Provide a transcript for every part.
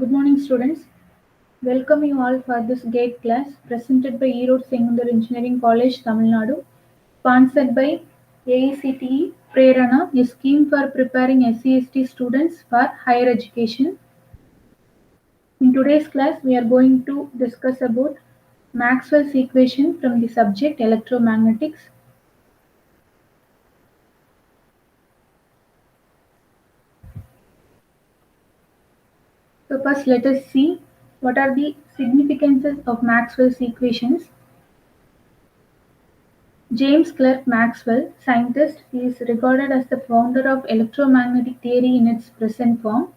Good morning, students. Welcome you all for this GATE class presented by Erode Sengundar Engineering College, Tamil Nadu, sponsored by AICTE Prerana, a scheme for preparing SC/ST students for higher education. In today's class, we are going to discuss about Maxwell's equation from the subject electromagnetics. So first, let us see what are the significances of Maxwell's equations. James Clerk Maxwell, scientist, he is regarded as the founder of electromagnetic theory in its present form.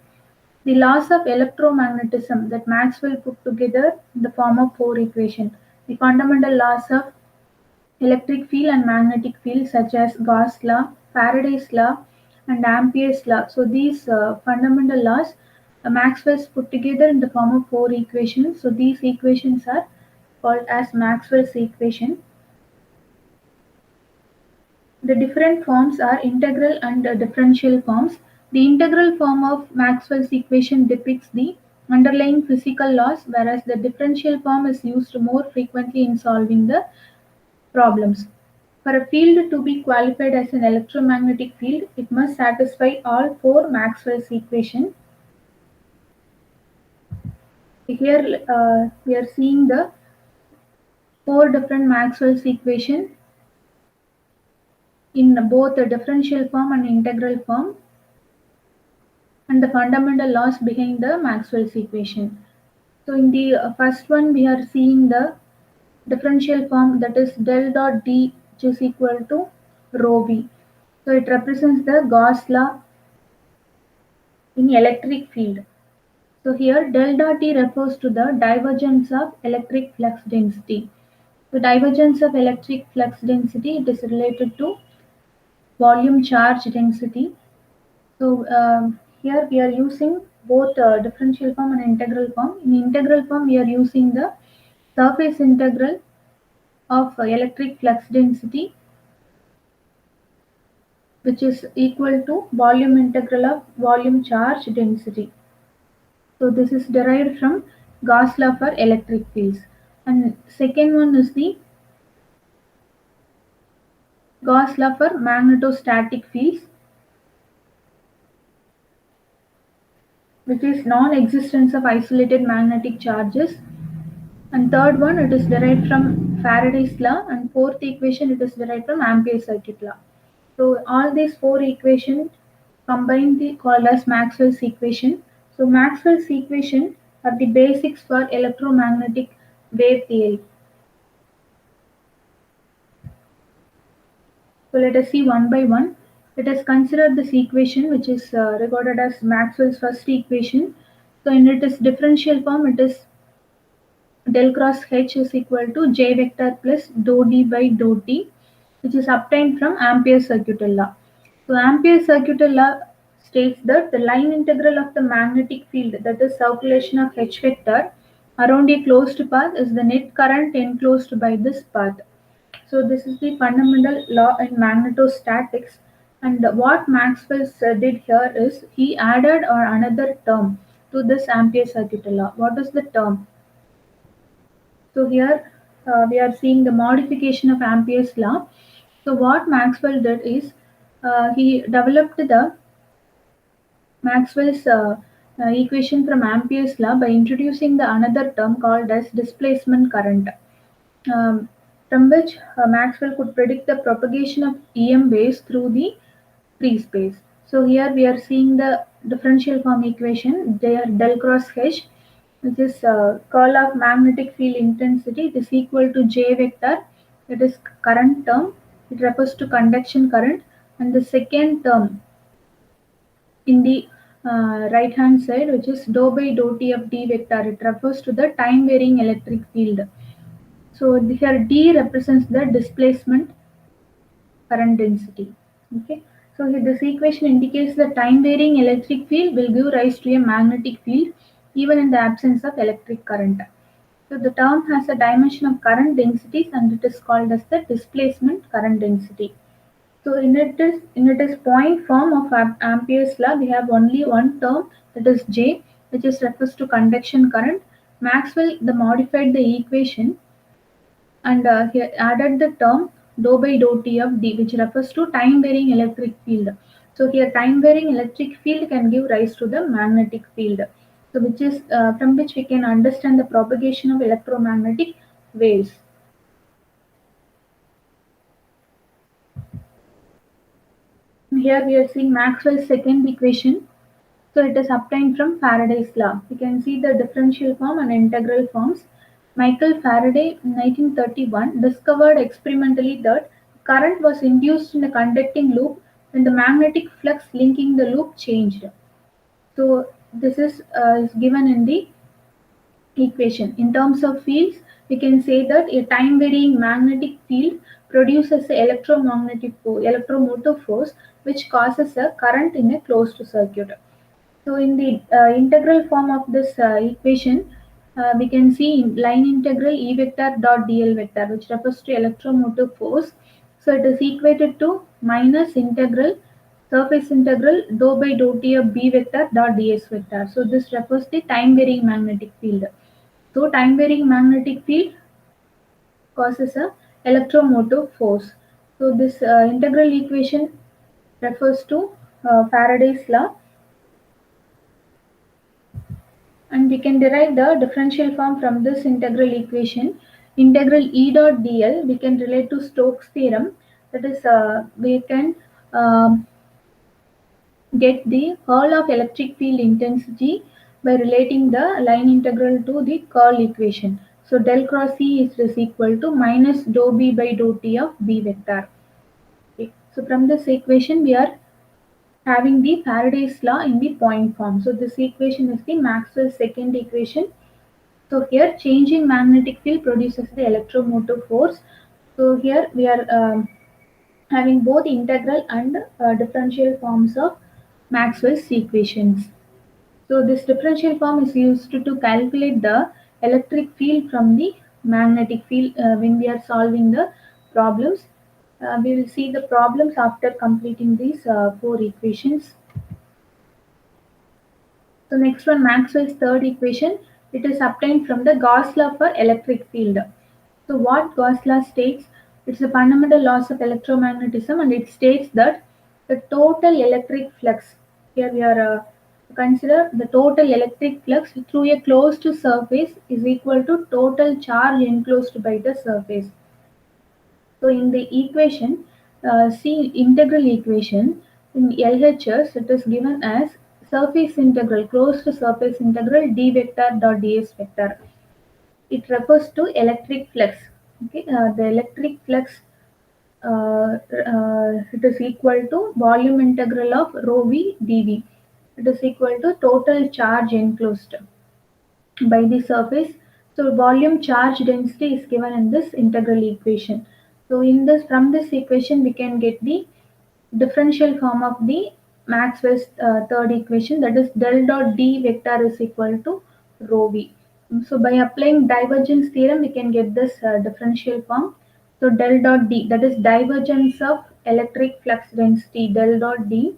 The laws of electromagnetism that Maxwell put together in the form of four equations. The fundamental laws of electric field and magnetic field such as Gauss law, Faraday's law and Ampere's law. So these fundamental laws Maxwell's put together in the form of four equations. So these equations are called as Maxwell's equation. The different forms are integral and differential forms. The integral form of Maxwell's equation depicts the underlying physical laws, whereas the differential form is used more frequently in solving the problems. For a field to be qualified as an electromagnetic field, it must satisfy all four Maxwell's equations. Here we are seeing the four different Maxwell's equations in both the differential form and integral form, and the fundamental laws behind the Maxwell's equation. So in the first one we are seeing the differential form, that is del dot D, which is equal to rho v. So it represents the Gauss law in electric field. So here del dot D refers to the divergence of electric flux density. The divergence of electric flux density, it is related to volume charge density. So here we are using both differential form and integral form. In integral form, we are using the surface integral of electric flux density, which is equal to volume integral of volume charge density. So this is derived from Gauss law for electric fields. And second one is the Gauss law for magnetostatic fields, which is non-existence of isolated magnetic charges. And third one, it is derived from Faraday's law, and fourth equation, it is derived from Ampere's circuit law. So all these four equations combined called as Maxwell's equation. So Maxwell's equation are the basics for electromagnetic wave theory. So let us see one by one. Let us consider this equation, which is regarded as Maxwell's first equation. So in its differential form, it is del cross H is equal to J vector plus dou D by dou T, which is obtained from Ampere's circuital law. So Ampere's circuital law states that the line integral of the magnetic field, that is circulation of H vector, around a closed path is the net current enclosed by this path. So this is the fundamental law in magnetostatics. And what Maxwell did here is he added another term to this Ampere's circuital law. What is the term? So here we are seeing the modification of Ampere's law. So what Maxwell did is he developed the Maxwell's equation from Ampere's law by introducing the another term called as displacement current, from which Maxwell could predict the propagation of EM waves through the free space. So here we are seeing the differential form equation there, del cross H, which is curl of magnetic field intensity, it is equal to J vector, it is current term, it refers to conduction current, and the second term in the right hand side, which is dou by dou T of D vector, it refers to the time varying electric field. So here D represents the displacement current density. Okay, so here this equation indicates the time varying electric field will give rise to a magnetic field even in the absence of electric current. So the term has a dimension of current densities and it is called as the displacement current density. So in it is point form of Ampere's law, we have only one term, that is J, which is refers to conduction current. Maxwell the modified the equation and he added the term dou by dou t of d, which refers to time varying electric field. So here time varying electric field can give rise to the magnetic field. So which is from which we can understand the propagation of electromagnetic waves. Here we are seeing Maxwell's second equation. So it is obtained from Faraday's law. You can see the differential form and integral forms. Michael Faraday in 1931 discovered experimentally that current was induced in a conducting loop when the magnetic flux linking the loop changed. So this is given in the equation. In terms of fields, we can say that a time varying magnetic field produces the electromotive force which causes a current in a closed circuit. So in the integral form of this equation, we can see in line integral E vector dot dl vector, which refers to electromotive force. So it is equated to minus integral surface integral dou by dou t of B vector dot ds vector. So this refers to time varying magnetic field. So time varying magnetic field causes a electromotive force. So this integral equation refers to Faraday's law, and we can derive the differential form from this integral equation. Integral E dot dl we can relate to Stokes theorem. That is, we can um, get the Hall of electric field intensity by relating the line integral to the curl equation. So del cross E is equal to minus dou B by dou T of B vector. Okay. So from this equation we are having the Faraday's law in the point form. So this equation is the Maxwell's second equation. So here changing magnetic field produces the electromotive force. So here we are having both integral and differential forms of Maxwell's equations. So this differential form is used to calculate the electric field from the magnetic field when we are solving the problems. We will see the problems after completing these four equations. So next one, Maxwell's third equation. It is obtained from the Gauss law for electric field. So what Gauss law states? It's the fundamental laws of electromagnetism, and it states that the total electric flux. Here we are consider the total electric flux through a closed surface is equal to total charge enclosed by the surface. So in the equation, see integral equation in LHS, it is given as surface integral, closed surface integral d vector dot ds vector. It refers to electric flux. Okay, the electric flux it is equal to volume integral of rho v dv. It is equal to total charge enclosed by the surface. So volume charge density is given in this integral equation. So in this from this equation we can get the differential form of the Maxwell's third equation, that is del dot d vector is equal to rho v. So by applying divergence theorem we can get this differential form. So del dot d, that is divergence of electric flux density del dot d,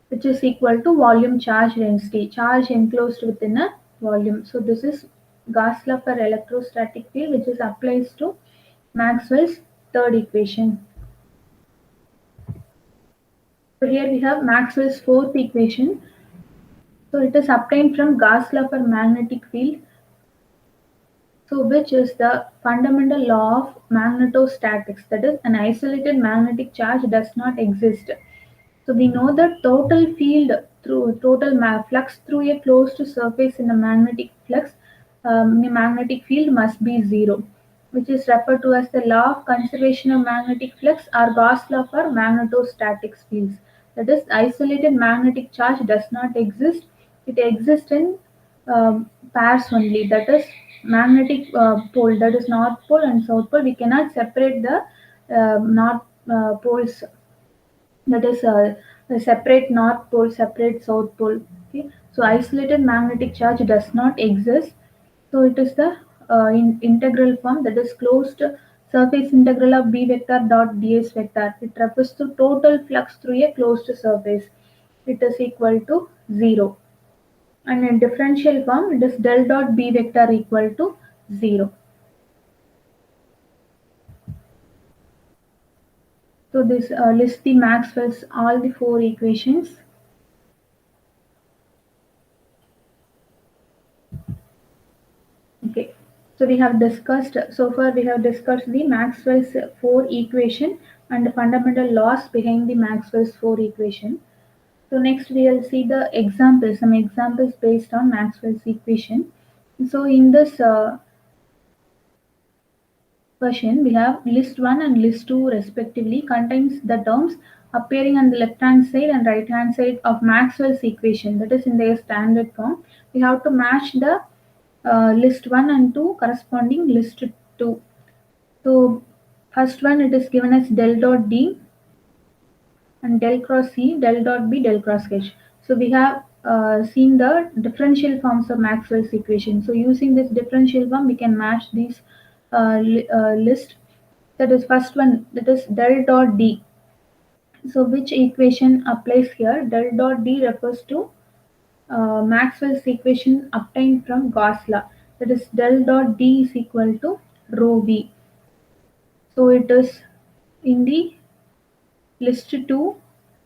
which is equal to volume charge density, charge enclosed within a volume. So this is Gauss law for electrostatic field, which is applies to Maxwell's third equation. So here we have Maxwell's fourth equation. So it is obtained from Gauss law for magnetic field. So which is the fundamental law of magnetostatics, that is an isolated magnetic charge does not exist. So we know that total field through flux through a closed surface in a magnetic flux, the magnetic field must be zero, which is referred to as the law of conservation of magnetic flux or Gauss law for magnetostatics fields. That is, isolated magnetic charge does not exist. It exists in pairs only. That is magnetic pole. That is north pole and south pole. We cannot separate the north poles, that is separate north pole, separate south pole. Okay, so isolated magnetic charge does not exist. So it is the integral form, that is closed surface integral of b vector dot ds vector. It refers to total flux through a closed surface. It is equal to 0. and in differential form it is del dot B vector equal to 0. So this lists the Maxwell's all the four equations. Okay, so we have discussed so far we have discussed the Maxwell's four equation and the fundamental laws behind the Maxwell's four equation. So next we will see the examples, some examples based on Maxwell's equation. So in this version, we have list 1 and list 2 respectively contains the terms appearing on the left hand side and right hand side of Maxwell's equation, that is in their standard form. We have to match the list 1 and 2 corresponding list 2. So first one it is given as del dot D and del cross C, del dot B, del cross H. So we have seen the differential forms of Maxwell's equation. So using this differential form, we can match these list. That is first one, that is del dot D. So which equation applies here? Del dot D refers to Maxwell's equation obtained from Gauss law. That is del dot D is equal to rho V. So it is in the list 2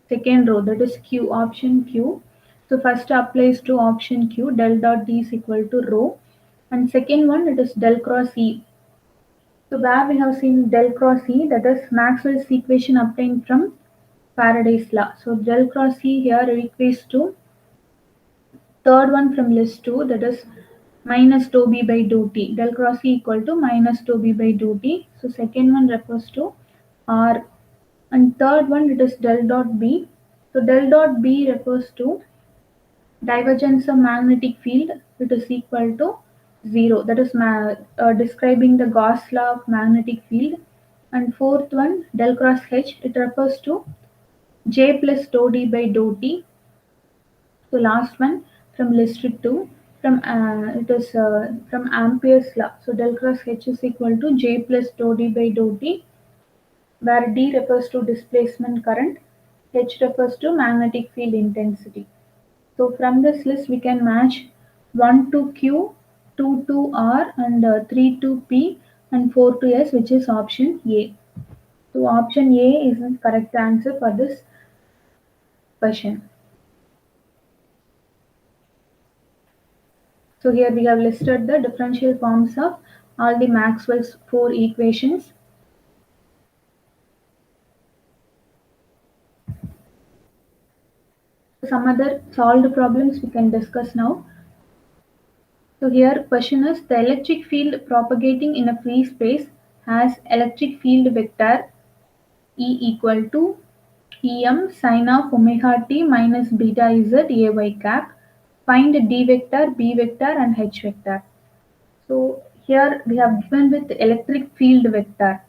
second row, that is Q, option Q. So first applies to option Q, del dot D is equal to rho, and second one it is del cross E. So where we have seen del cross E, that is Maxwell's equation obtained from Faraday's law. So del cross E here equates to third one from list 2, that is minus dou B by dou T. Del cross E equal to minus dou B by dou T. So second one refers to R, and third one it is del dot B. So del dot B refers to divergence of magnetic field, it is equal to 0. That is describing the Gauss law of magnetic field. And fourth one, del cross H, it refers to J plus dou D by dou T. So last one from list 2, from it is from Ampere's law. So del cross H is equal to J plus dou D by dou T, where D refers to displacement current, H refers to magnetic field intensity. So from this list we can match 1 to Q, 2 to R, and 3 to P, and 4 to S, which is option A. So option A is the correct answer for this question. So here we have listed the differential forms of all the Maxwell's four equations. Some other solved problems we can discuss now. So here question is the electric field propagating in a free space has electric field vector E equal to Em sin of omega t minus beta z ay cap. Find D vector, B vector and H vector. So here we have given with electric field vector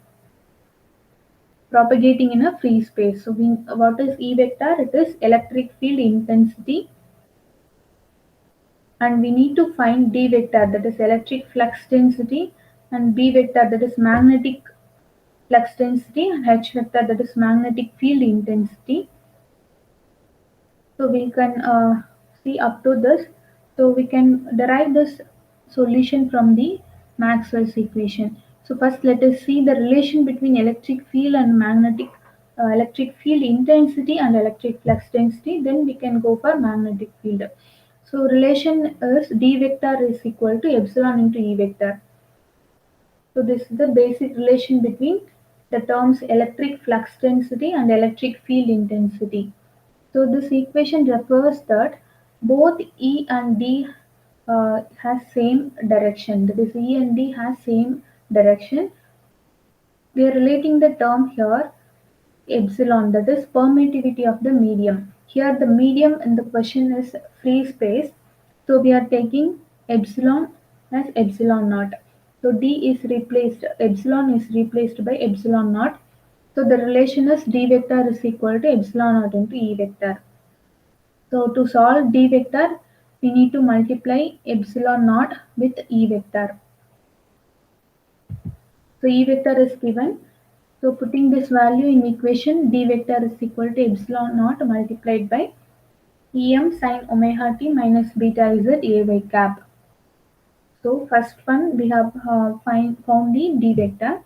propagating in a free space. So what is E vector? It is electric field intensity, and we need to find D vector, that is electric flux density, and B vector, that is magnetic flux density, and H vector, that is magnetic field intensity. So we can see up to this. So we can derive this solution from the Maxwell's equation. So first let us see the relation between electric field and magnetic electric field intensity and electric flux density. Then we can go for magnetic field. So relation is D vector is equal to epsilon into E vector. So this is the basic relation between the terms electric flux density and electric field intensity. So this equation refers that both E and D has same direction. That is E and D has same direction. We are relating the term here epsilon, that is permittivity of the medium. Here the medium in the question is free space. So we are taking epsilon as epsilon naught. So D is replaced, epsilon is replaced by epsilon naught. So the relation is D vector is equal to epsilon naught into E vector. So to solve D vector, we need to multiply epsilon naught with E vector. So E vector is given. So putting this value in equation, D vector is equal to epsilon naught multiplied by Em sin omega t minus beta z a y cap. So first one we have found the d vector.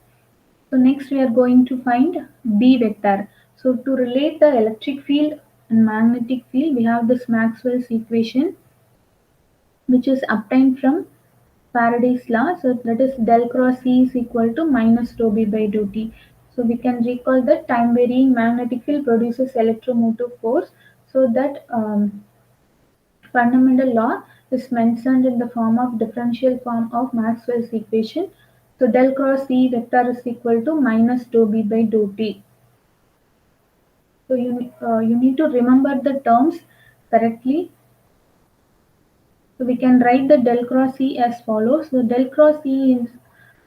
So next we are going to find B vector. So to relate the electric field and magnetic field, we have this Maxwell's equation which is obtained from Faraday's law. So that is del cross E is equal to minus rho B by dou T. So we can recall that time varying magnetic field produces electromotive force. So that fundamental law is mentioned in the form of differential form of Maxwell's equation. So del cross E vector is equal to minus dou B by dou T. So you need to remember the terms correctly. So we can write the del cross E as follows. So del cross E is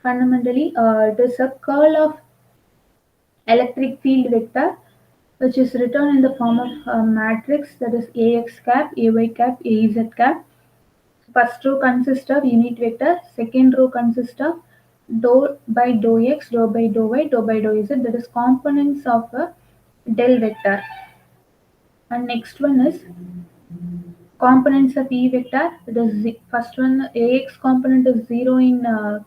fundamentally it is a curl of electric field vector which is written in the form of a matrix, that is Ax cap, Ay cap, Az cap. First row consists of unit vector, second row consists of dou by dou x, dou by dou y, dou by dou z, that is components of a del vector. And next one is components of E vector. The first one, Ax component is 0 in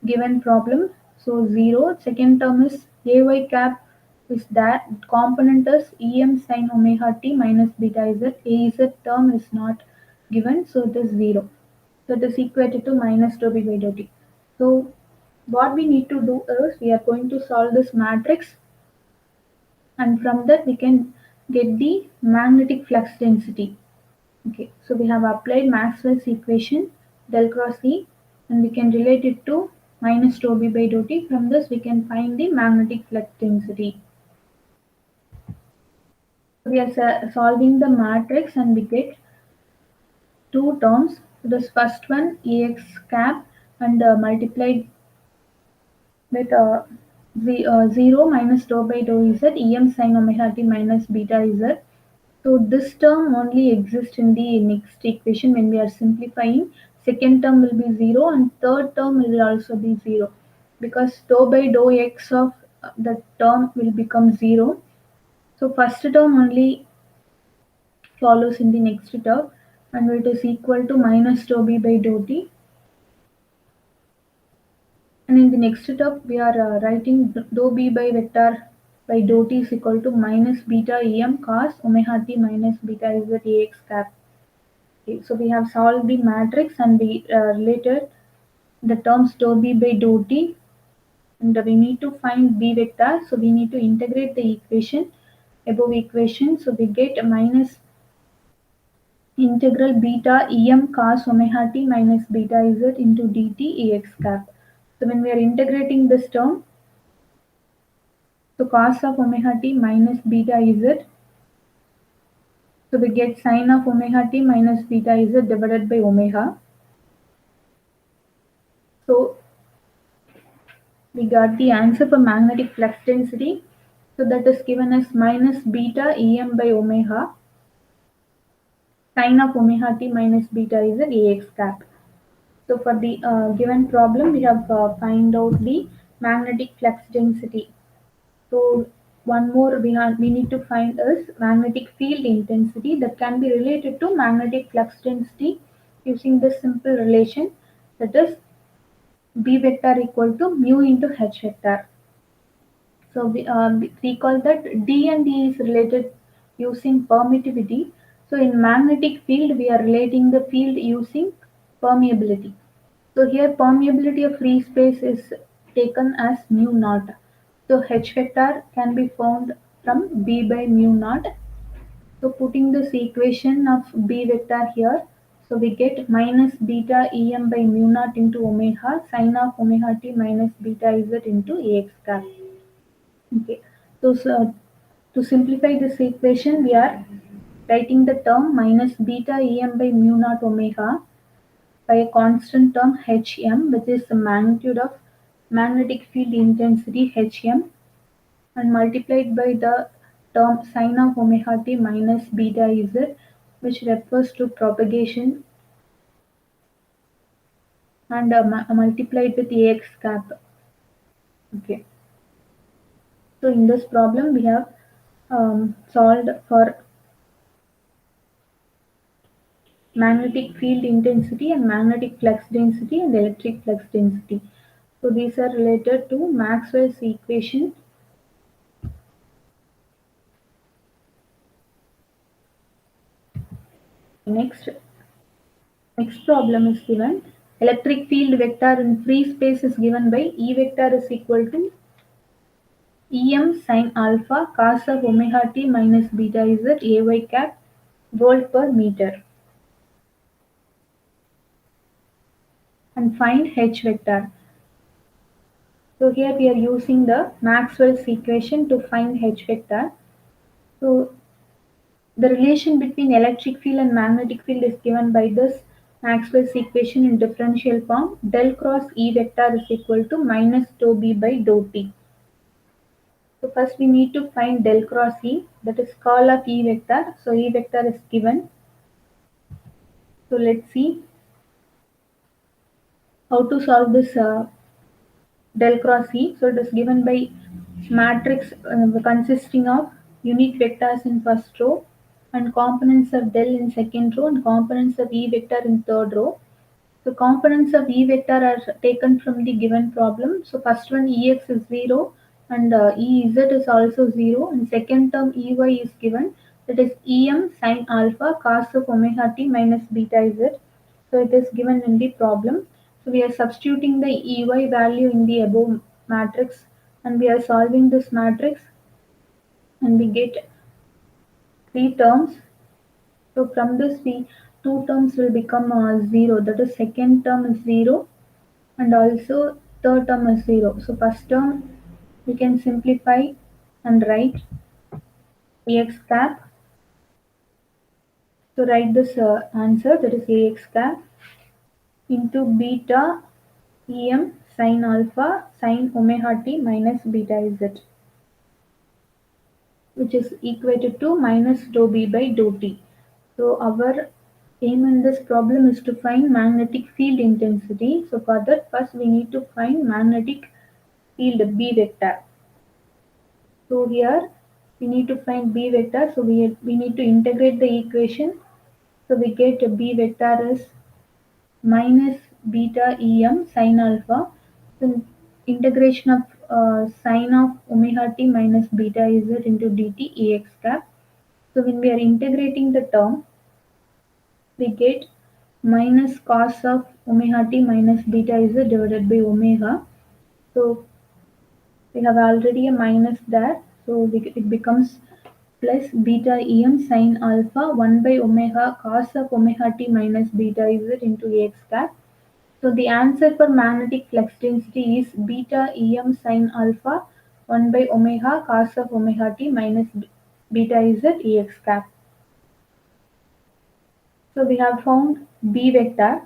given problem. So 0. Second term is Ay cap is that component is Em sin omega t minus beta z. Az term is not given, so it is 0. So it is equated to minus dou b by dou t. So what we need to do is we are going to solve this matrix, and from that we can get the magnetic flux density. Okay, so we have applied Maxwell's equation del cross E, and we can relate it to minus rho b by dou t. From this we can find the magnetic flux density. We are solving the matrix and we get two terms. This first one Ax cap and multiplied with 0 minus dou by dou z Em sin omega t minus beta z. So this term only exists in the next equation when we are simplifying. Second term will be 0 and third term will also be 0 because dou by dou x of the term will become 0. So first term only follows in the next term and it is equal to minus dou b by dou t. And in the next term we are writing dou b by vector by dou t is equal to minus beta em cos omega t minus beta z ax cap. Okay, so we have solved the matrix and we related the terms dou b by dou t, and we need to find b vector. So we need to integrate the equation, above equation. So we get minus integral beta em cos omega t minus beta z into dt ax cap. So when we are integrating this term, so cos of omega t minus beta z, so we get sin of omega t minus beta z divided by omega. So we got the answer for magnetic flux density. So that is given as minus beta Em by omega sine of omega t minus beta is an Ax cap. So for the given problem, we have find out the magnetic flux density. So one more we need to find is magnetic field intensity that can be related to magnetic flux density using this simple relation, that is B vector equal to mu into H vector. So we recall that D and D is related using permittivity. So in magnetic field, we are relating the field using permeability. So here permeability of free space is taken as mu naught. So H vector can be found from B by mu naught. So putting this equation of B vector here, so we get minus beta Em by mu naught into omega sine of omega t minus beta z into Ax cap. Okay. So to simplify this equation, we are writing the term minus beta Em by mu naught omega by a constant term Hm, which is the magnitude of magnetic field intensity Hm, and multiplied by the term sine of omega t minus beta z, which refers to propagation, and multiplied with Ax cap. Okay. So in this problem, we have solved for magnetic field intensity and magnetic flux density and electric flux density. So these are related to Maxwell's equation. Next, next problem is given. Electric field vector in free space is given by E vector is equal to Em sin alpha cos of omega t minus beta z ay cap volt per meter. And find H vector. So here we are using the Maxwell's equation to find H vector. So the relation between electric field and magnetic field is given by this Maxwell's equation in differential form. Del cross E vector is equal to minus dou B by dou T. So first we need to find del cross E, that is curl of E vector. So E vector is given. So let's see how to solve this del cross E. So it is given by matrix consisting of unit vectors in first row and components of del in second row and components of E vector in third row. So components of E vector are taken from the given problem. So first one Ex is 0 and Ez is also 0 and second term Ey is given, that is Em sin alpha cos of omega t minus beta z. So it is given in the problem. So we are substituting the Ey value in the above matrix and we are solving this matrix and we get three terms. So from this we two terms will become 0, that is second term is 0 and also third term is 0. So first term we can simplify and write Ax cap. So write this answer, that is Ax cap into beta Em sin alpha sin omega t minus beta z, which is equated to minus dou b by dou t. So our aim in this problem is to find magnetic field intensity. So for that first we need to find magnetic field B vector. So here we need to find B vector. So we need to integrate the equation. So we get B vector is minus beta Em sin alpha. So integration of sine of omega t minus beta z into dt Ax cap. So when we are integrating the term, we get minus cos of omega t minus beta z divided by omega. So we have already a minus there, so it becomes plus beta Em sin alpha 1 by omega cos of omega t minus beta z into Ax cap. So the answer for magnetic flux density is beta Em sin alpha 1 by omega cos of omega t minus beta z Ax cap. So we have found B vector,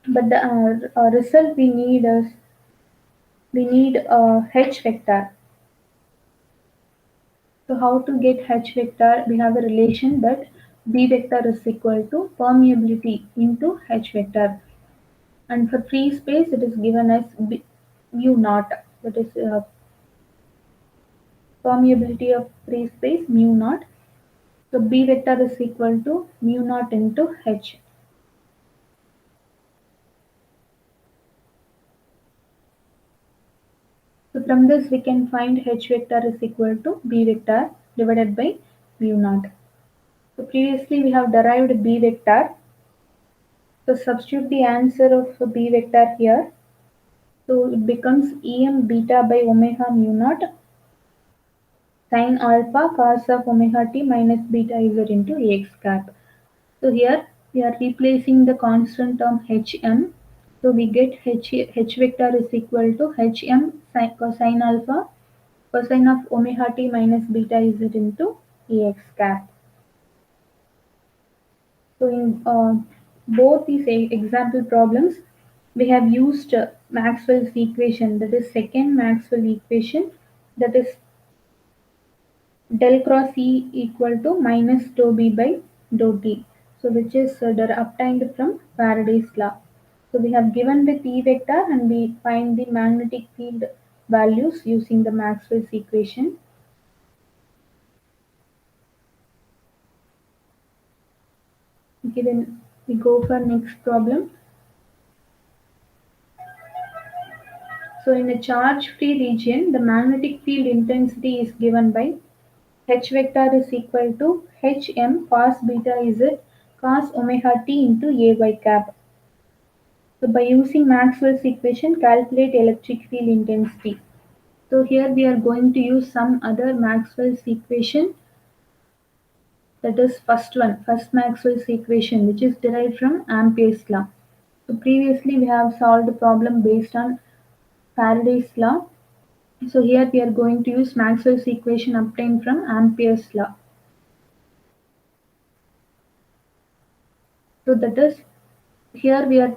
but the result we need is we need a H vector. So how to get H vector? We have a relation that B vector is equal to permeability into H vector. And for free space, it is given as mu naught. That is permeability of free space mu naught. So B vector is equal to mu naught into H. So from this we can find H vector is equal to B vector divided by mu naught. So previously we have derived B vector. So substitute the answer of B vector here. So it becomes Em beta by omega mu naught sin alpha cos of omega t minus beta z into Ax cap. So here we are replacing the constant term Hm. So we get H vector is equal to Hm cosine alpha cosine of omega t minus beta z into Ax cap. So in both these example problems, we have used Maxwell's equation, that is second Maxwell equation, that is del cross E equal to minus dou B by dou T. So which is obtained from Faraday's law. So we have given the T vector and we find the magnetic field values using the Maxwell's equation. Okay, then we go for next problem. So in a charge-free region, the magnetic field intensity is given by H vector is equal to Hm cos beta z cos omega t into Ay cap. So by using Maxwell's equation, calculate electric field intensity. So here we are going to use some other Maxwell's equation, that is first Maxwell's equation, which is derived from Ampere's law. So previously we have solved the problem based on Faraday's law. So here we are going to use Maxwell's equation obtained from Ampere's law. So that is, here we are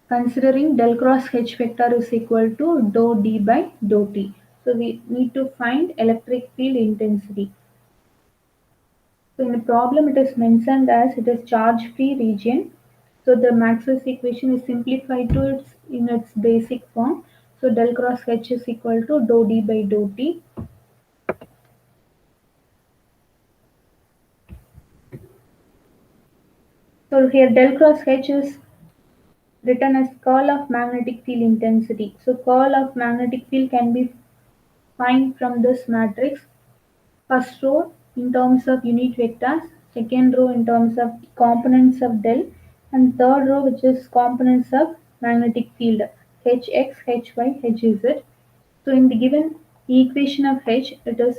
considering del cross H vector is equal to dou D by dou T. So we need to find electric field intensity. So in the problem it is mentioned as it is charge-free region. So the Maxwell's equation is simplified to its basic form. So del cross H is equal to dou D by dou T. So here del cross H is written as curl of magnetic field intensity. So curl of magnetic field can be found from this matrix. First row in terms of unit vectors, second row in terms of components of del, and third row which is components of magnetic field Hx, Hy, Hz. So in the given equation of H, it is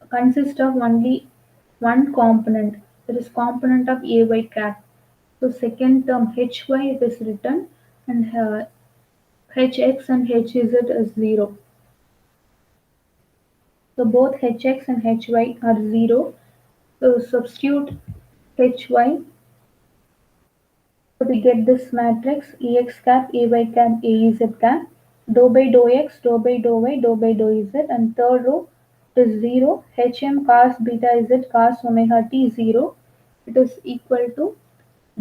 consists of only one component, that is component of Ay cap. So second term Hy it is written, and Hx and Hz is 0. So both Hx and Hy are 0. So substitute Hy. So we get this matrix Ex cap, Ay cap, Az cap, dou by dou x, dou by dou y, dou by dou z, and third row is 0. Hm cos beta z cos omega t 0. It is equal to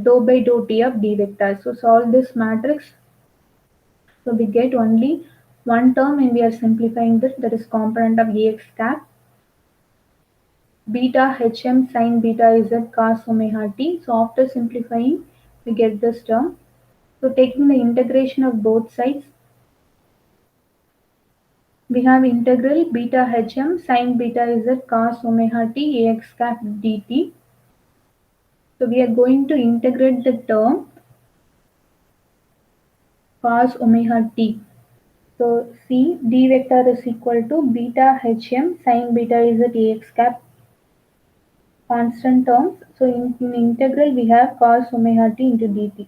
dou by dou t of d vector. So solve this matrix. So we get only one term and we are simplifying this, that is component of Ax cap beta Hm sin beta z cos omega t. So after simplifying, we get this term. So taking the integration of both sides, we have integral beta Hm sin beta z cos omega t Ax cap dt. So we are going to integrate the term cos omega t. So C d vector is equal to beta Hm sin beta z Ax cap constant terms. So in integral we have cos omega t into dt.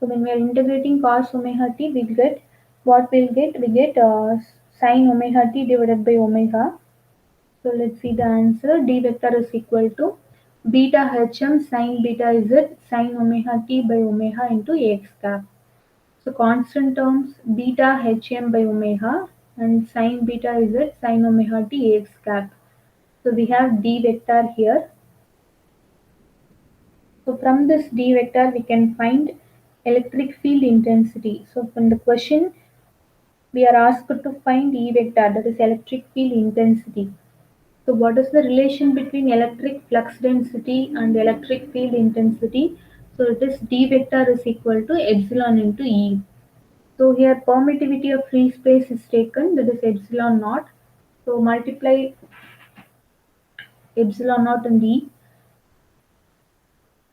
So when we are integrating cos omega t, we get what we'll get? We get sin omega t divided by omega. So let's see the answer. D vector is equal to beta Hm sin beta z sin omega t by omega into Ax cap. So constant terms beta Hm by omega and sin beta z sin omega t Ax cap. So we have D vector here. So from this D vector we can find electric field intensity. So from the question we are asked to find E vector, that is electric field intensity. So what is the relation between electric flux density and electric field intensity? So it is D vector is equal to epsilon into E. So here permittivity of free space is taken, that is epsilon naught. So multiply epsilon naught and E.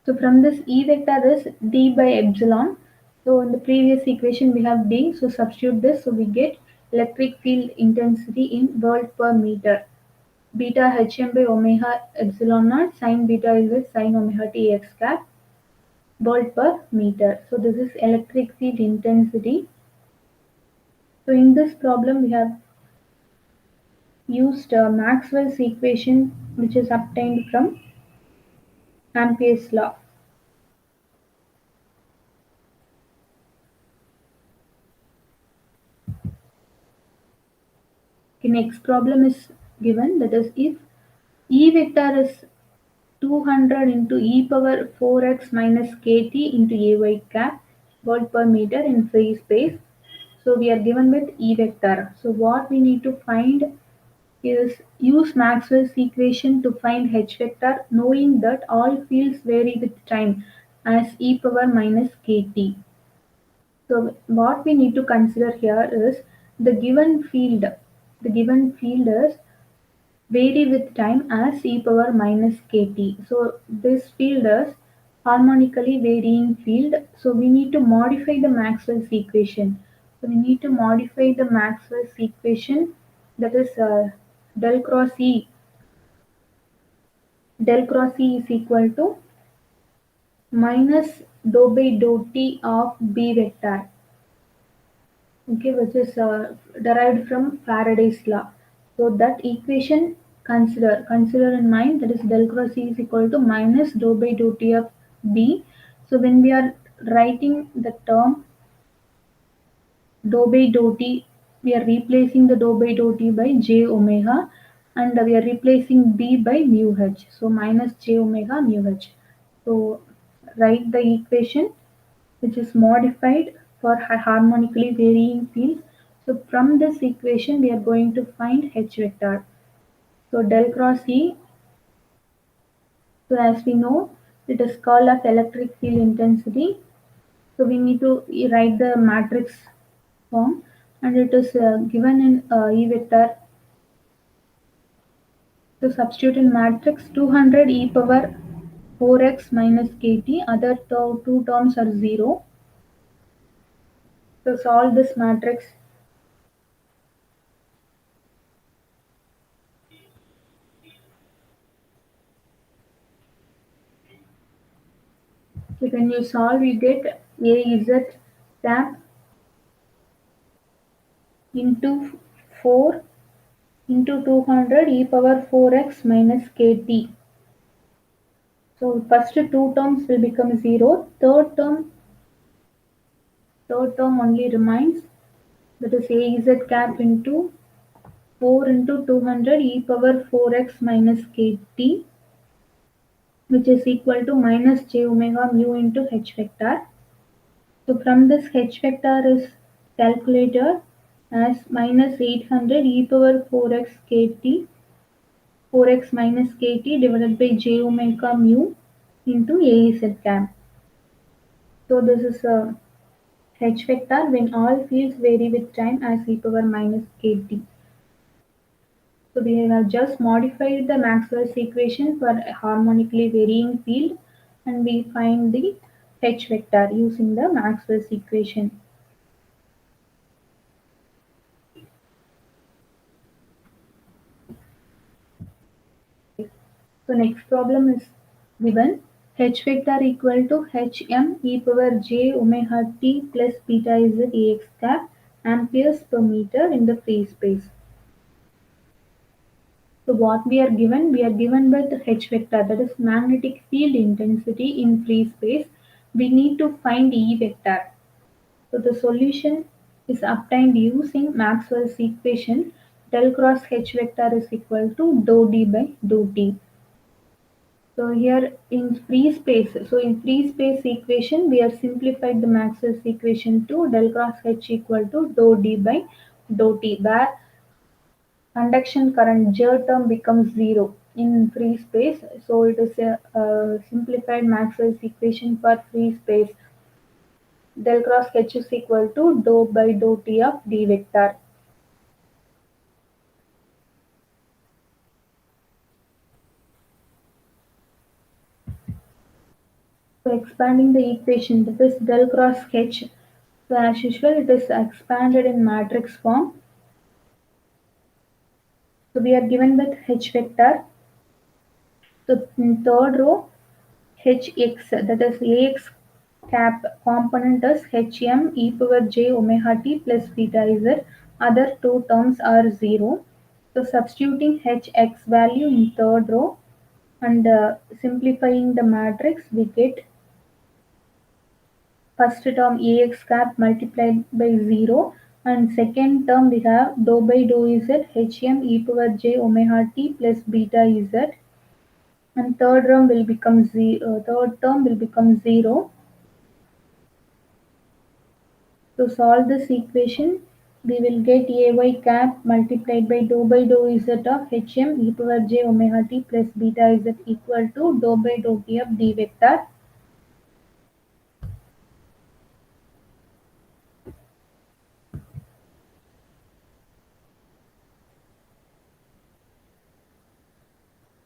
So from this E vector is d by epsilon. So in the previous equation we have d, so substitute this, so we get electric field intensity in volt per meter. Beta Hm by omega epsilon naught sin beta is sin omega t x cap volt per meter. So this is electric field intensity. So in this problem we have used Maxwell's equation, which is obtained from Ampere's law. The next problem is given, that is if E vector is 200 into e power 4x minus kt into ay cap volt per meter in free space. So we are given with E vector. So what we need to find is use Maxwell's equation to find H vector knowing that all fields vary with time as e power minus kt. So what we need to consider here is the given field. The given field is vary with time as e power minus kt. So this field is harmonically varying field. So we need to modify the Maxwell's equation. So we need to modify the Maxwell's equation, that is del cross E. Del cross E is equal to minus dou by dou t of B vector, okay, which is derived from Faraday's law. So that equation, consider in mind, that is del cross E is equal to minus dou by dou t of B. So when we are writing the term dou by dou t, we are replacing the dou by dou t by j omega, and we are replacing B by mu h. So minus j omega mu h. So write the equation which is modified for harmonically varying fields. So from this equation we are going to find H vector. So del cross E, so as we know, it is called as electric field intensity. So we need to write the matrix form, and it is given in E vector. So substitute in matrix 200 e power 4x minus kt, other two terms are 0. So solve this matrix. So when you solve, you get A z cap into 4 into 200 e power 4x minus kt. So first two terms will become 0. Third term only remains, that is A z cap into 4 into 200 e power 4x minus kt, which is equal to minus j omega mu into h vector. So from this h vector is calculated as minus 800 e power 4x kt, 4x minus kt divided by j omega mu into Az cap. So this is a h vector when all fields vary with time as e power minus kt. So we have just modified the Maxwell's equation for a harmonically varying field, and we find the h vector using the Maxwell's equation. So next problem is given h vector equal to hm e power j omega t plus beta z ax cap amperes per meter in the free space. So what we are given? We are given with h vector, that is magnetic field intensity in free space. We need to find E vector. So the solution is obtained using Maxwell's equation. Del cross h vector is equal to dou d by dou t. So here in free space, so in free space equation, we have simplified the Maxwell's equation to del cross H equal to dou D by dou T, where conduction current J term becomes zero in free space. So it is a simplified Maxwell's equation for free space. Del cross H is equal to dou by dou T of D vector. So expanding the equation, that is del cross H. So as usual, it is expanded in matrix form. So we are given with H vector. So in third row, Hx, that is Ax cap component is Hm e power j omega t plus beta z. Other two terms are 0. So substituting Hx value in third row and simplifying the matrix, we get first term Ax cap multiplied by 0, and second term we have dou by dou z Hm e power j omega t plus beta z, and third term will become 0. To solve this equation, we will get ay cap multiplied by dou z of hm e power j omega t plus beta z equal to dou by dou t of d vector.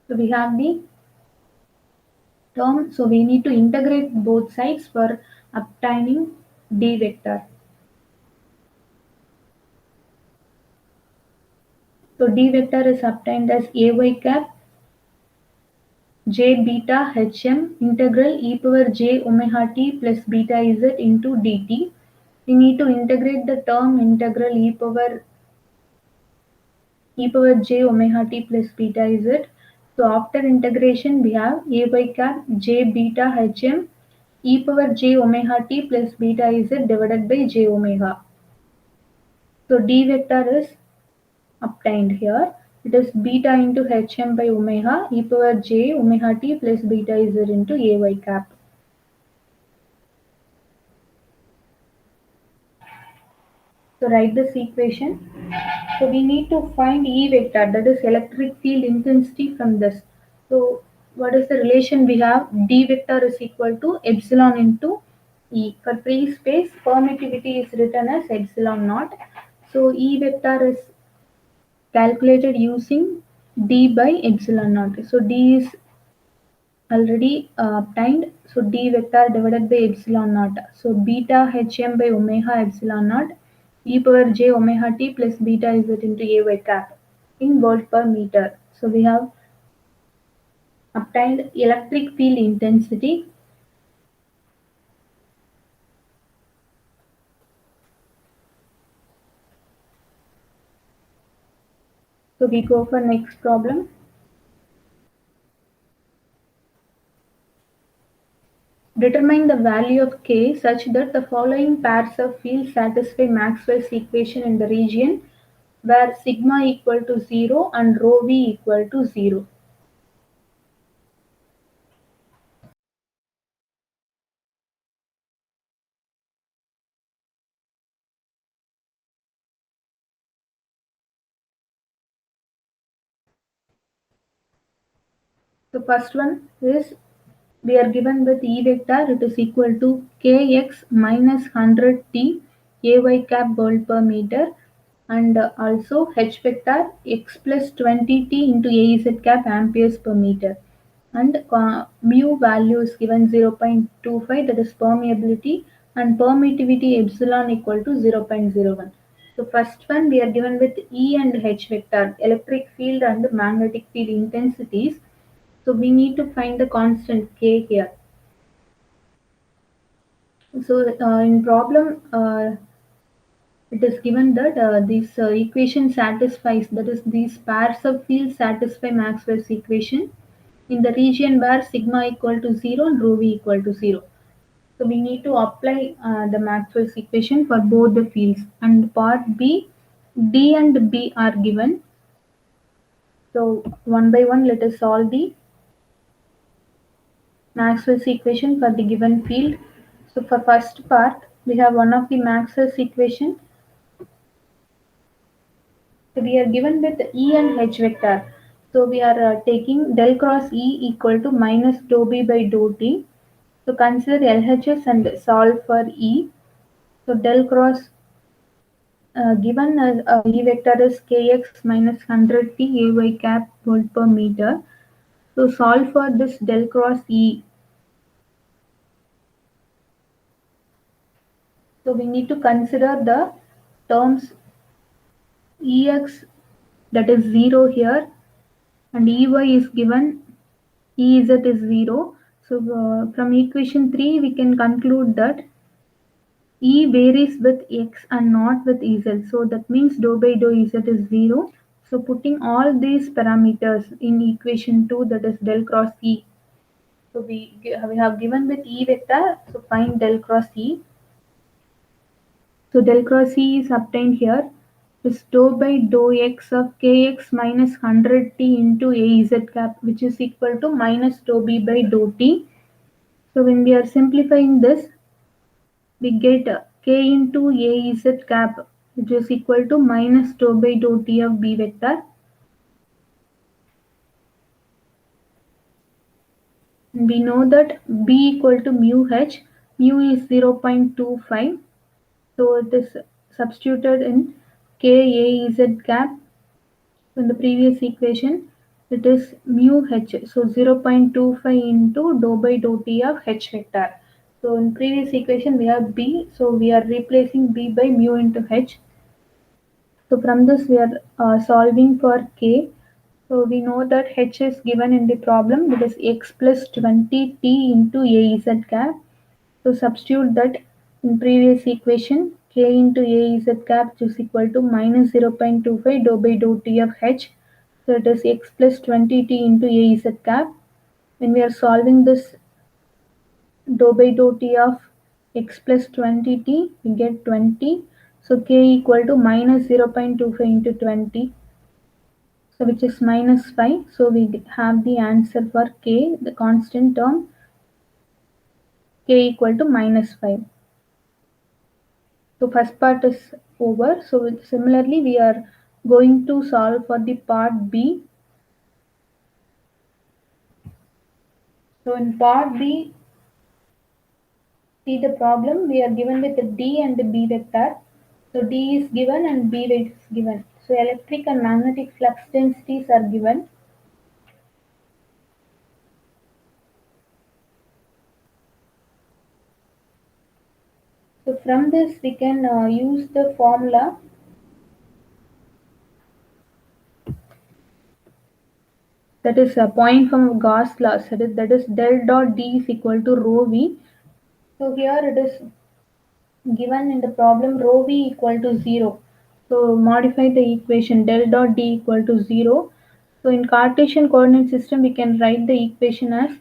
So we have the term, so we need to integrate both sides for obtaining d vector. So d vector is obtained as ay cap j beta hm integral e power j omega t plus beta z into dt. We need to integrate the term integral e power j omega t plus beta z. So after integration we have ay cap j beta hm e power j omega t plus beta z divided by j omega. So d vector is obtained here. It is beta into hm by omega e power j omega t plus beta z into ay cap. So write this equation. So we need to find E vector, that is electric field intensity from this. So what is the relation we have? D vector is equal to epsilon into E. For free space, permittivity is written as epsilon naught. So E vector is calculated using D by epsilon naught. So D is already obtained. So d vector divided by epsilon naught. So beta hm by omega epsilon naught e power j omega t plus beta z into ay cap in volt per meter. So we have obtained electric field intensity. So we go for next problem. Determine the value of k such that the following pairs of fields satisfy Maxwell's equation in the region where sigma equal to 0 and rho v equal to 0. The first one is we are given with E vector, it is equal to kx minus 100t ay cap volt per meter, and also h vector x plus 20t into az cap amperes per meter, and mu value is given 0.25, that is permeability, and permittivity epsilon equal to 0.01. So first one we are given with E and H vector, electric field and magnetic field intensities. So we need to find the constant k here. So in problem, it is given that this equation satisfies, that is these pairs of fields satisfy Maxwell's equation in the region where sigma equal to 0 and rho v equal to 0. So we need to apply the Maxwell's equation for both the fields. And part B, D and B are given. So one by one let us solve the Maxwell's equation for the given field. So for first part, we have one of the Maxwell's equation. So we are given with E and H vector. So we are taking del cross E equal to minus dou B by dou T. So consider LHS and solve for E. So del cross given as E vector is kx minus 100t ay cap volt per meter. So solve for this del cross E. So we need to consider the terms Ex, that is 0 here, and Ey is given, Ez is 0. So from equation 3 we can conclude that E varies with x and not with Ez. So that means dou by dou Ez is 0. So putting all these parameters in equation 2, that is del cross E. So we have given with E vector, so find del cross E. So del cross E is obtained here is dou by dou x of kx minus 100t into az cap, which is equal to minus dou b by dou t. So when we are simplifying this, we get k into az cap which is equal to minus dou by dou t of B vector. And we know that B equal to mu h, mu is 0.25. So it is substituted in K A Z cap in the previous equation. It is mu h, so 0.25 into dou by dou t of h vector. So in previous equation we have B, so we are replacing B by mu into h. So from this we are solving for k. So we know that h is given in the problem, that is x plus 20t into a z cap. So substitute that in previous equation, k into a z cap is equal to minus 0.25 dou by dou t of h. So it is x plus 20t into a z cap. When we are solving this dou by dou t of x plus 20t, we get 20. So k equal to minus 0.25 into 20, so which is minus 5. So we have the answer for k, the constant term, k equal to minus 5. So first part is over. So similarly we are going to solve for the part B. So in part B, see the problem, we are given with the D and the B vector. So D is given and B is given. So electric and magnetic flux densities are given. So from this we can use the formula, that is a point from Gauss law, that is del dot D is equal to rho V. So here it is given in the problem rho V equal to 0. So modify the equation del dot D equal to 0. So in Cartesian coordinate system we can write the equation as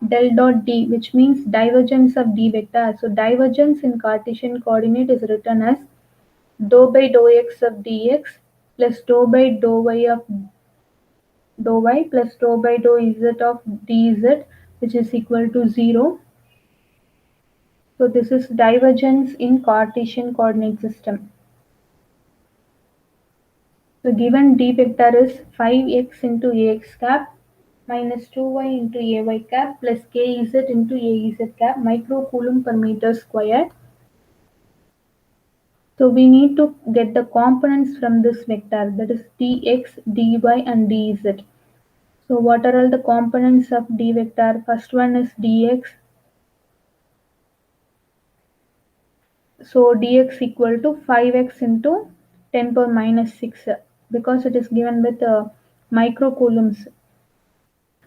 del dot D, which means divergence of D vector. So divergence in Cartesian coordinate is written as dou by dou x of dx plus dou by dou y of dou y plus dou by dou z of dz, which is equal to 0. So this is divergence in Cartesian coordinate system. So given D vector is 5x into Ax cap minus 2y into Ay cap plus Kz into Az cap microcoulomb per meter square. So we need to get the components from this vector, that is dx, dy and dz. So what are all the components of D vector? First one is dx. So dx equal to 5x into 10 power minus 6, because it is given with microcoulombs.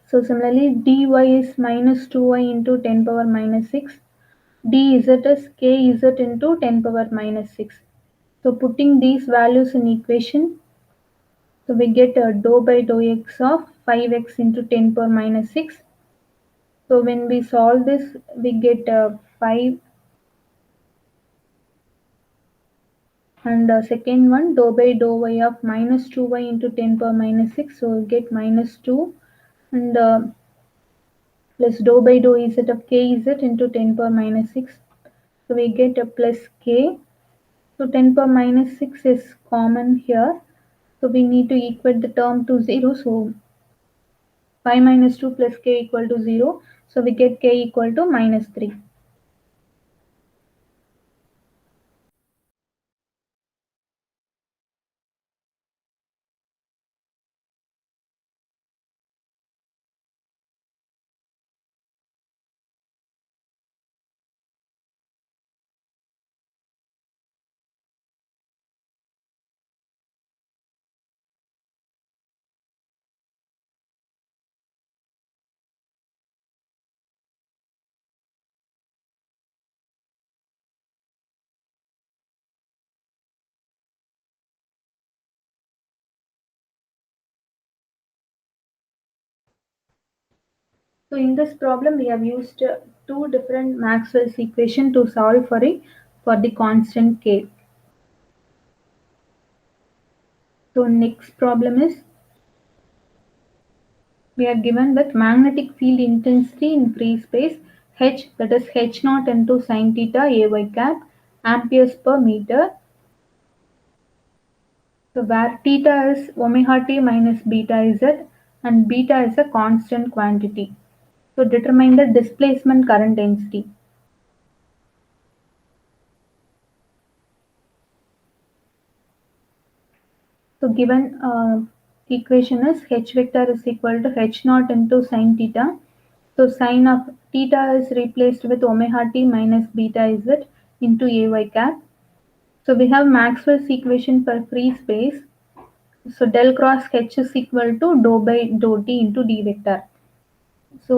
So similarly dy is minus 2y into 10 power minus 6. dz is kz into 10 power minus 6. So putting these values in equation, so we get dou by dou x of 5x into 10 power minus 6. So when we solve this, we get 5, and second one dou by dou y of minus 2y into 10 power minus 6. So we get minus 2, and plus dou by dou z of kz into 10 power minus 6. So we get a plus k. So 10 power minus 6 is common here. So we need to equate the term to 0. So 5 minus 2 plus k equal to 0. So we get k equal to minus 3. So in this problem we have used two different Maxwell's equation to solve for the constant k. So next problem is, we are given with magnetic field intensity in free space h, that is h naught into sine theta ay cap amperes per meter. So where theta is omega t minus beta z and beta is a constant quantity. So determine the displacement current density. So given equation is h vector is equal to h naught into sine theta. So sine of theta is replaced with omega t minus beta z into ay cap. So we have Maxwell's equation for free space. So del cross h is equal to dou by dou t into d vector. So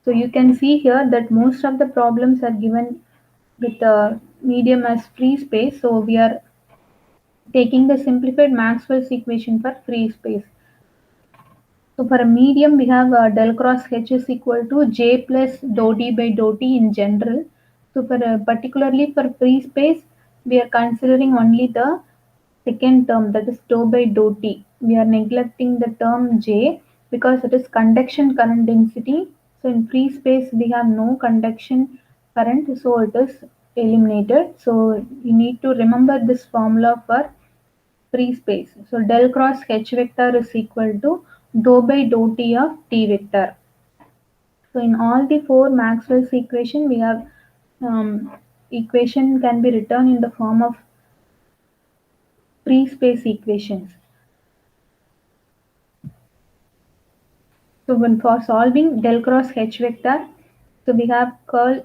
so you can see here that most of the problems are given with the medium as free space. So we are taking the simplified Maxwell's equation for free space. So for a medium, we have del cross H is equal to J plus dou D by dou T in general. So for particularly for free space, we are considering only the second term, that is dou by dou T. We are neglecting the term J because it is conduction current density. So in free space, we have no conduction current, so it is eliminated. So you need to remember this formula for free space. So del cross H vector is equal to dou by dou T of T vector. So in all the four Maxwell's equation, we have equation can be written in the form of free space equations. So when for solving del cross H vector, so we have curl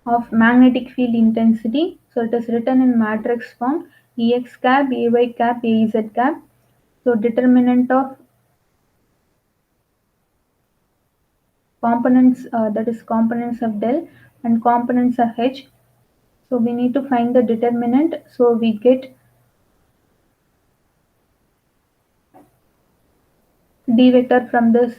of magnetic field intensity. So it is written in matrix form Ex cap, Ay cap, Az cap. So determinant of components, that is components of del and components of H. So we need to find the determinant. So we get d vector from this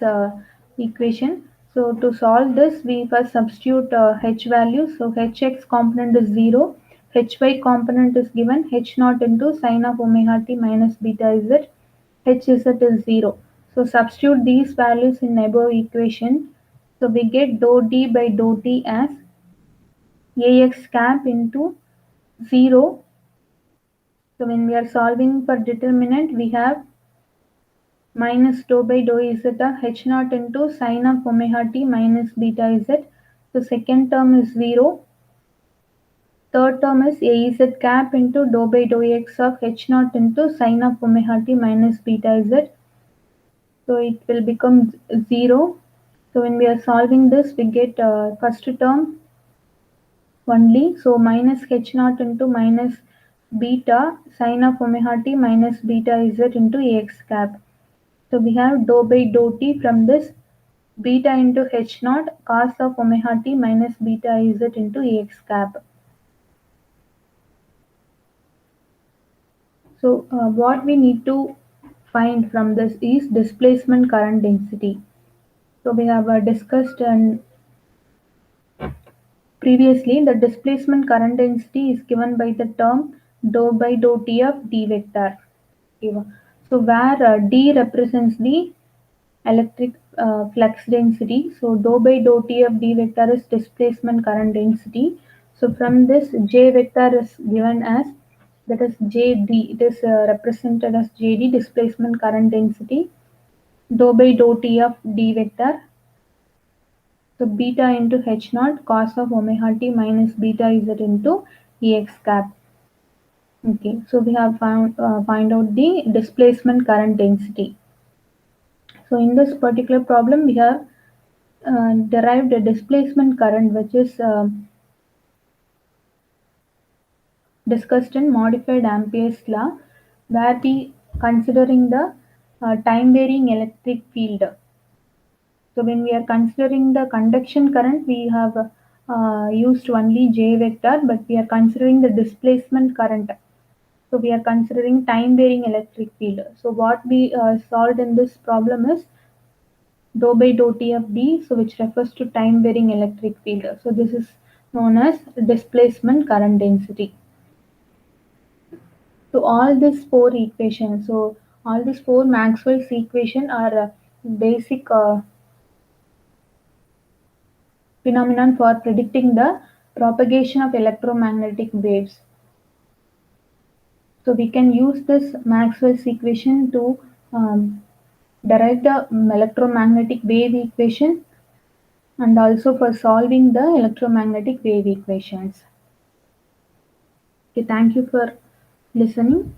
equation. So to solve this, we first substitute h value. So hx component is 0, hy component is given h naught into sine of omega t minus beta z, hz is 0. So substitute these values in above equation. So we get dou d by dou t as ax cap into 0. So when we are solving for determinant, we have minus dou by dou z of h naught into sine of omega t minus beta z. So second term is 0. Third term is az cap into dou by dou x of h naught into sine of omega t minus beta z. So it will become 0. So when we are solving this, we get first term only. So minus h naught into minus beta sine of omega t minus beta z into ax cap. So we have dou by dou t from this beta into h naught cos of omega t minus beta z into ax cap. So what we need to find from this is displacement current density. So we have discussed previously the displacement current density is given by the term dou by dou t of d vector. So where d represents the electric flux density. So dou by dou T of D vector is displacement current density. So from this J vector is given as, that is JD, it is represented as JD, displacement current density. Dou by dou T of D vector. So beta into H naught cos of omega t minus beta Z into Ex cap. Okay, so we have find out the displacement current density. So in this particular problem, we have derived a displacement current which is discussed in modified Ampere's law, where we considering the time varying electric field. So when we are considering the conduction current, we have used only J vector, but we are considering the displacement current. So we are considering time varying electric field. So what we solved in this problem is dou by dou T of D, so which refers to time varying electric field. So this is known as displacement current density. So all these four equations, so all these four Maxwell's equation are basic phenomenon for predicting the propagation of electromagnetic waves. So we can use this Maxwell's equation to um, derive the electromagnetic wave equation and also for solving the electromagnetic wave equations. Okay, thank you for listening.